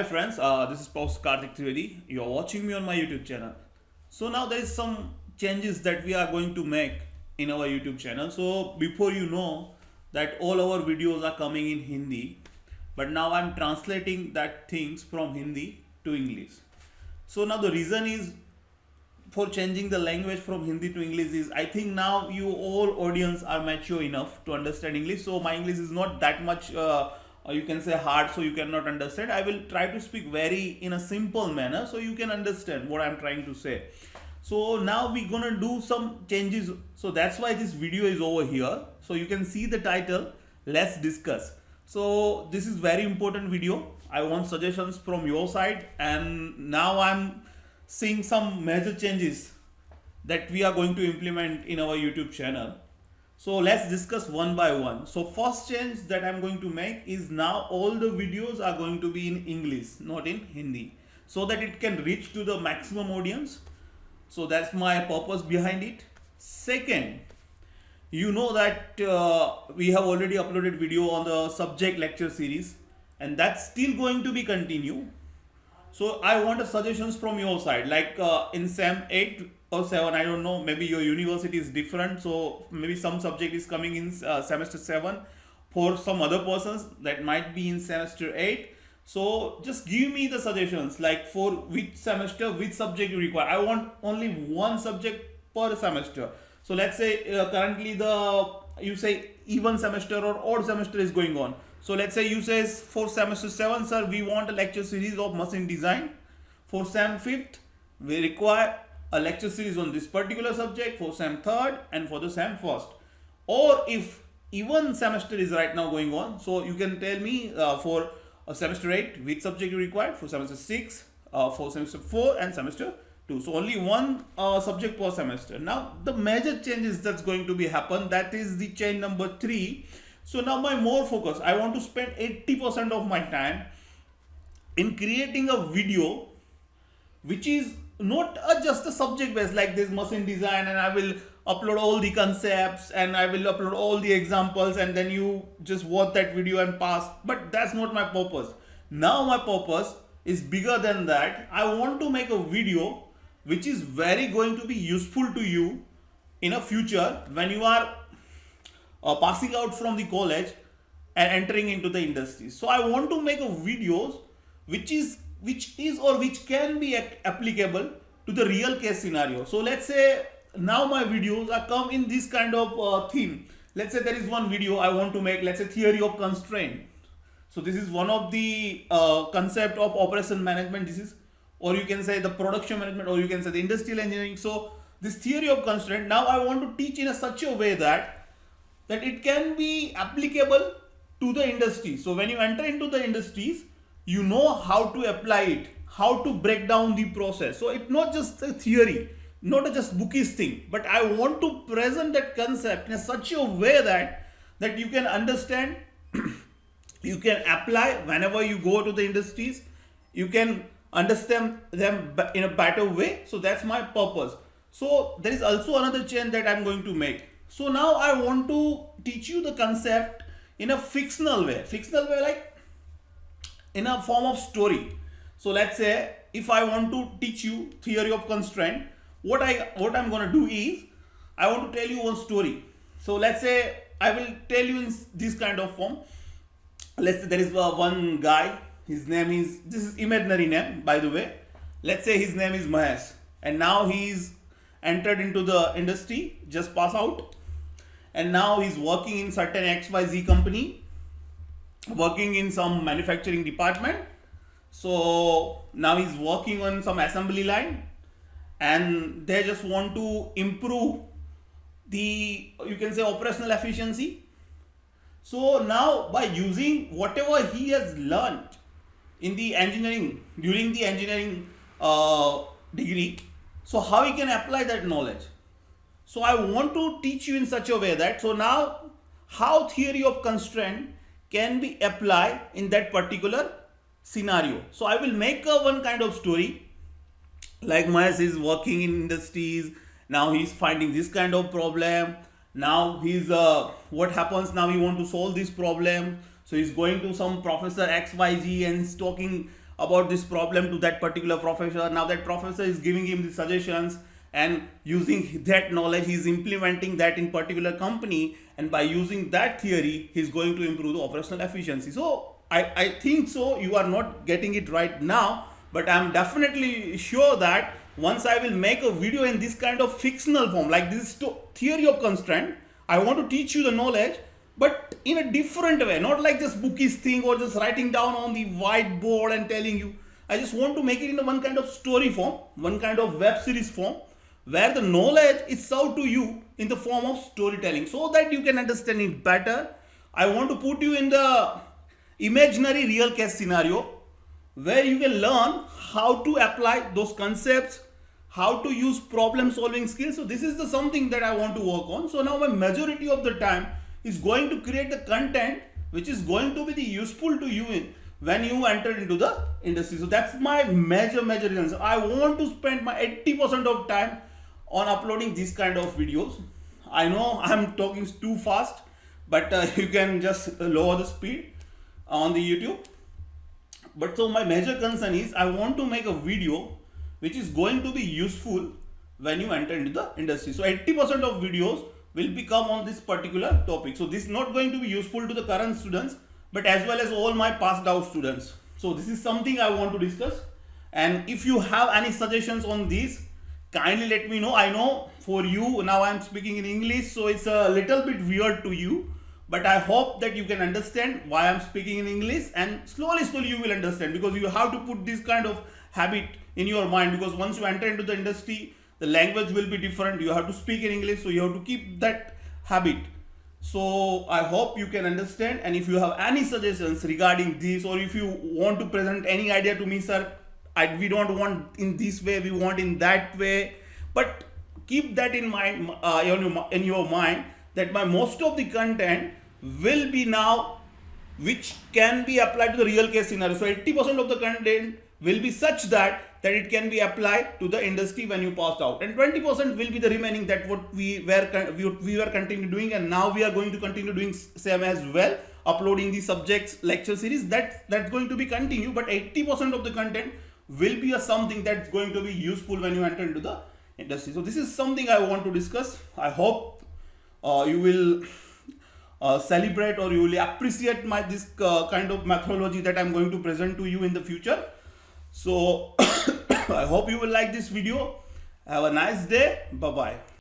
Hi friends, this is Post Karthik Trivedi. You are watching me on my YouTube channel. So now there is some changes that we are going to make in our YouTube channel. So before you know that all our videos are coming in Hindi, but now I'm translating that things from Hindi to English. So now the reason is for changing the language from Hindi to English is I think now you all audience are mature enough to understand English. So my English is not that much you can say hard, so you cannot understand. I will try to speak very in a simple manner so you can understand what I'm trying to say. So now we're gonna do some changes. So that's why this video is over here. So you can see the title. Let's discuss. So this is very important video. I want suggestions from your side, and now I'm seeing some major changes that we are going to implement in our YouTube channel. So let's discuss one by one. So first change that I'm going to make is now all the videos are going to be in English, not in Hindi, so that it can reach to the maximum audience. So that's my purpose behind it. Second, you know that we have already uploaded video on the subject lecture series, and that's still going to be continue. So I want suggestions from your side, like in SEM 8 or 7, I don't know, maybe your university is different. So maybe some subject is coming in semester 7 for some other persons that might be in semester 8. So just give me the suggestions, like for which semester, which subject you require. I want only one subject per semester. So let's say currently you say even semester or odd semester is going on. So let's say you say for semester 7, sir, we want a lecture series of machine design. For SEM 5th, we require a lecture series on this particular subject for SEM 3rd and for the SEM 1st. Or if even semester is right now going on, so you can tell me for semester 8, which subject you require, for semester 6, for semester 4 and semester 2. So only one subject per semester. Now the major changes that's going to be happen, that is the change number 3. So now my more focus, I want to spend 80% of my time in creating a video which is not just a subject based like this machine design, and I will upload all the concepts and I will upload all the examples and then you just watch that video and pass. But that's not my purpose. Now my purpose is bigger than that. I want to make a video which is very going to be useful to you in a future when you are passing out from the college and entering into the industry. So I want to make a videos which is or which can be applicable to the real case scenario. So let's say now my videos are come in this kind of theme. Let's say there is one video I want to make, let's say theory of constraint. So this is one of the concept of operation management. This is, or you can say the production management, or you can say the industrial engineering. So this theory of constraint, now I want to teach in a such a way that it can be applicable to the industry. So when you enter into the industries, you know how to apply it, how to break down the process. So it's not just a theory, not a just bookish thing, but I want to present that concept in such a way that you can understand, you can apply whenever you go to the industries, you can understand them in a better way. So that's my purpose. So there is also another change that I'm going to make. So now I want to teach you the concept in a fictional way like in a form of story. So let's say if I want to teach you theory of constraint, what I'm going to do is I want to tell you one story. So let's say I will tell you in this kind of form. Let's say there is one guy, his name is, this is imaginary name by the way, let's say his name is Mahesh, and now he's entered into the industry, just pass out, and now he's working in certain XYZ company, working in some manufacturing department. So now he's working on some assembly line, and they just want to improve the, you can say, operational efficiency. So now by using whatever he has learned in the engineering, during the engineering degree, so how he can apply that knowledge. So I want to teach you in such a way that, so now how theory of constraint can be applied in that particular scenario. So I will make one kind of story, like Mahesh is working in industries, now he's finding this kind of problem, now he's what happens, now he want to solve this problem. So he's going to some professor XYZ and he's talking about this problem to that particular professor. Now that professor is giving him the suggestions, and using that knowledge he is implementing that in particular company, and by using that theory he is going to improve the operational efficiency. So I think so you are not getting it right now, but I'm definitely sure that once I will make a video in this kind of fictional form, like this is theory of constraint, I want to teach you the knowledge, but in a different way, not like this bookish thing or just writing down on the whiteboard and telling you. I just want to make it in one kind of story form, one kind of web series form, where the knowledge is served to you in the form of storytelling, so that you can understand it better. I want to put you in the imaginary real case scenario where you can learn how to apply those concepts, how to use problem solving skills. So this is the something that I want to work on. So now my majority of the time is going to create the content which is going to be the useful to you when you enter into the industry. So that's my major reason. So I want to spend my 80% of time on uploading these kind of videos. I know I'm talking too fast, but you can just lower the speed on the YouTube. But so my major concern is I want to make a video which is going to be useful when you enter into the industry. So 80% of videos will become on this particular topic. So this is not going to be useful to the current students, but as well as all my passed out students. So this is something I want to discuss. And if you have any suggestions on this, kindly let me know. I know for you now I'm speaking in English, so it's a little bit weird to you, but I hope that you can understand why I'm speaking in English, and slowly you will understand, because you have to put this kind of habit in your mind, because once you enter into the industry, the language will be different. You have to speak in English, so you have to keep that habit. So I hope you can understand, and if you have any suggestions regarding this, or if you want to present any idea to me, sir, we don't want in this way, we want in that way, but keep that in mind, in your mind, that my most of the content will be now which can be applied to the real case scenario. So 80% of the content will be such that it can be applied to the industry when you passed out, and 20% will be the remaining, that what we were continue doing, and now we are going to continue doing same as well, uploading the subjects lecture series. That's going to be continue, but 80% of the content will be something that's going to be useful when you enter into the industry. So this is something I want to discuss. I hope you will celebrate, or you will appreciate this kind of methodology that I'm going to present to you in the future. So I hope you will like this video. Have a nice day. Bye bye.